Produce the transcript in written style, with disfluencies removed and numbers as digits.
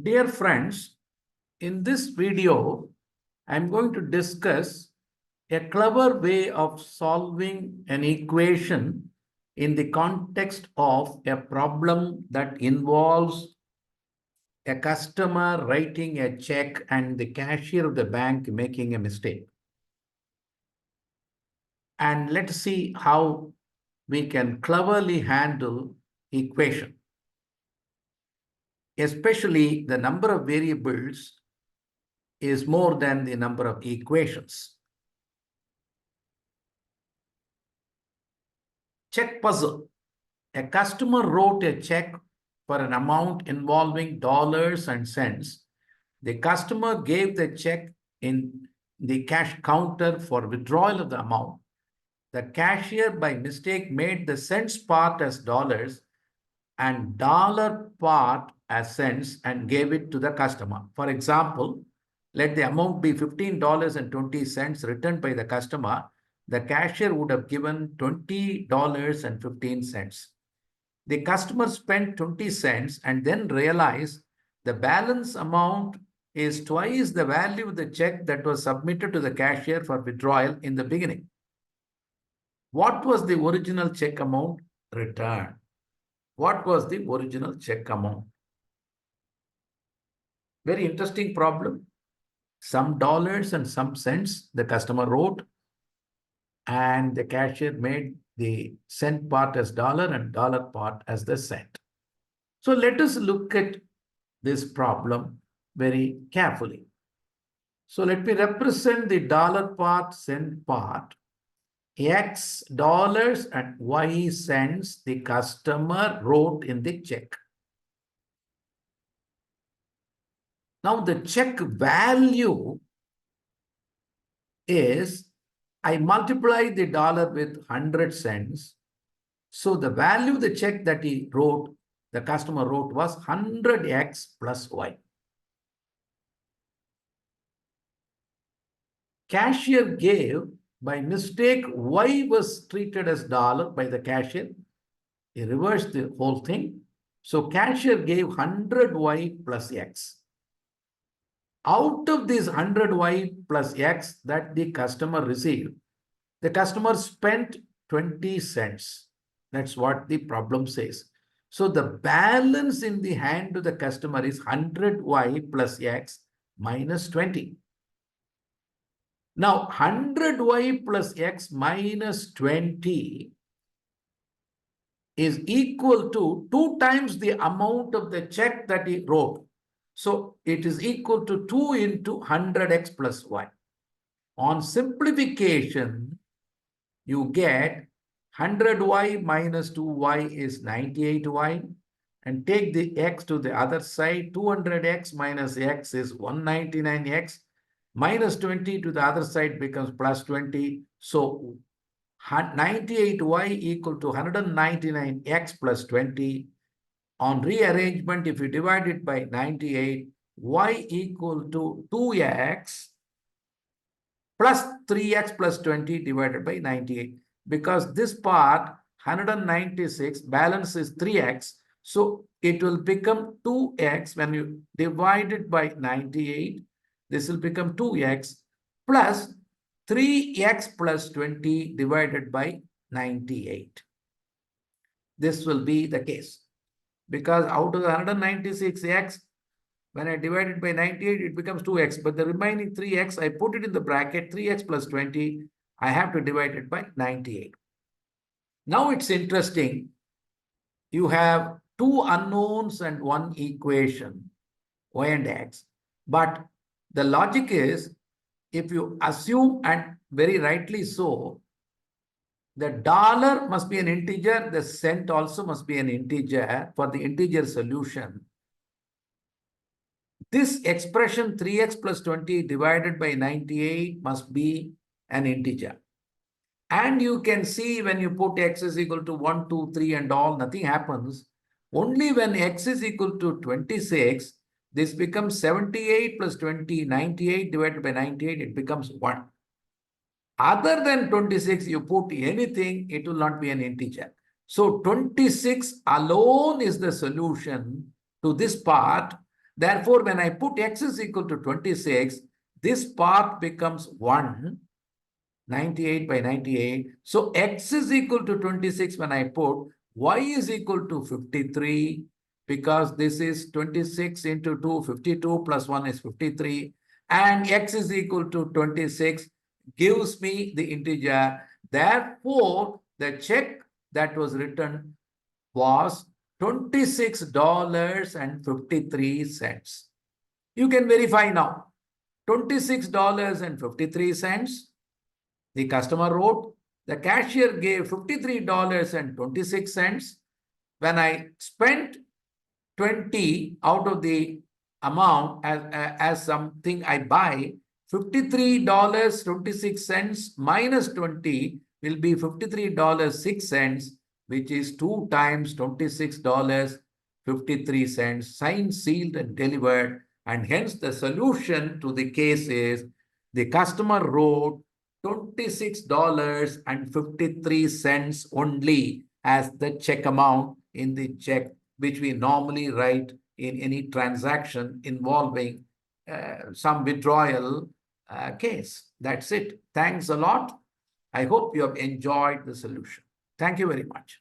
Dear friends, in this video, I'm going to discuss a clever way of solving an equation in the context of a problem that involves a customer writing a check and the cashier of the bank making a mistake. And let's see how we can cleverly handle equation, especially the number of variables is more than the number of equations. Check puzzle. A customer wrote a check for an amount involving dollars and cents. The customer gave the check in the cash counter for withdrawal of the amount. The cashier by mistake made the cents part as dollars and dollar part as cents and gave it to the customer. For example, let the amount be $15.20 returned by the customer. The cashier would have given $20.15. The customer spent 20 cents and then realized the balance amount is twice the value of the check that was submitted to the cashier for withdrawal in the beginning. What was the original check amount returned? What was the original check amount? Very interesting problem. Some dollars and some cents the customer wrote, and the cashier made the cent part as dollar and dollar part as the cent. So let us look at this problem very carefully. So let me represent the dollar part, cent part. X dollars and Y cents the customer wrote in the check. Now the check value is, I multiply the dollar with 100 cents. So the value of the check that he wrote, the customer wrote, was 100x plus Y. Cashier gave, by mistake, Y was treated as dollar by the cashier. He reversed the whole thing. So cashier gave 100Y plus X. Out of this 100Y plus X that the customer received, the customer spent 20 cents. That's what the problem says. So the balance in the hand to the customer is 100Y plus X minus 20. Now 100Y plus X minus 20 is equal to 2 times the amount of the check that he wrote. So it is equal to 2 into 100x plus y. On simplification, you get 100y minus 2y is 98y. And take the x to the other side. 200x minus x is 199x. Minus 20 to the other side becomes plus 20. So 98y equal to 199x plus 20. On rearrangement, if you divide it by 98, y equal to 2x plus 3x plus 20 divided by 98. Because this part, 196, balance is 3x. So it will become 2x when you divide it by 98. This will become 2x plus 3x plus 20 divided by 98. This will be the case. Because out of the 196x, when I divide it by 98, it becomes 2x. But the remaining 3x, I put it in the bracket, 3x plus 20. I have to divide it by 98. Now it's interesting. You have two unknowns and one equation, y and x. But the logic is, if you assume, and very rightly so, the dollar must be an integer, the cent also must be an integer for the integer solution. This expression 3x plus 20 divided by 98 must be an integer. And you can see when you put x is equal to 1, 2, 3 and all, nothing happens. Only when x is equal to 26, this becomes 78 plus 20, 98 divided by 98, it becomes 1. Other than 26, you put anything, it will not be an integer. So 26 alone is the solution to this part. Therefore, when I put x is equal to 26, this part becomes 1, 98 by 98. So x is equal to 26 when I put y is equal to 53, because this is 26 into 2, 52 plus 1 is 53. And x is equal to 26 gives me the integer. Therefore, the check that was written was $26.53. You can verify now. $26.53. The customer wrote. The cashier gave $53.26. When I spent 20 out of the amount as something I buy, $53.26 minus 20 will be $53.06, which is 2 times $26.53, signed, sealed, and delivered. And hence the solution to the case is the customer wrote $26.53 only as the check amount in the check, which we normally write in any transaction involving some withdrawal case. That's it. Thanks a lot. I hope you have enjoyed the solution. Thank you very much.